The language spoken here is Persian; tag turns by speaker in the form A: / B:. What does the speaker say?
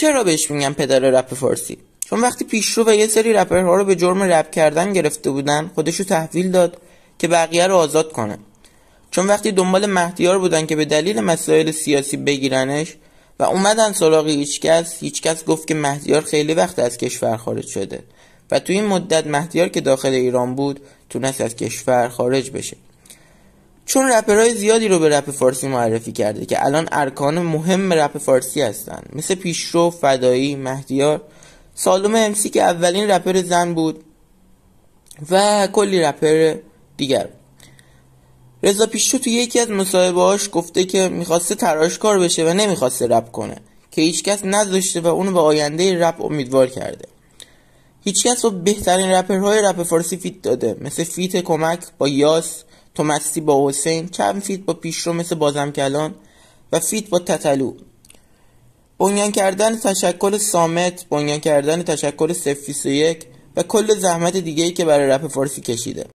A: چرا بهش میگن پدر رپ فارسی؟ چون وقتی پیشرو و یه سری رپرها رو به جرم رپ کردن گرفته بودن، خودشو تحویل داد که بقیه رو آزاد کنه. چون وقتی دنبال مهدیار بودن که به دلیل مسائل سیاسی بگیرنش و اومدن سراغ هیچکس گفت که مهدیار خیلی وقت از کشور خارج شده و تو این مدت مهدیار که داخل ایران بود تونست از کشور خارج بشه. چون رپرهای زیادی رو به رپ فارسی معرفی کرده که الان ارکان مهم رپ فارسی هستن، مثل پیشرو، فدایی، مهدیار، سالوم امسی که اولین رپر زن بود و کلی رپر دیگر. رضا پیشرو توی یکی از مصاحبه‌هاش گفته که میخواسته تراشکار بشه و نمیخواسته رپ کنه که هیچکس نذاشته و اونو به آینده رپ امیدوار کرده. هیچکس با بهترین رپرهای رپ فارسی فیت داده، مثل فیت کمک با یاس، تومستی با حسین، چند فیت با پیشرو مثل بازم کلان و فیت با تتلو. بنیان کردن تشکل صامت، بنیان کردن تشکل 021 و کل زحمت دیگه‌ای که برای رپ فارسی کشیده.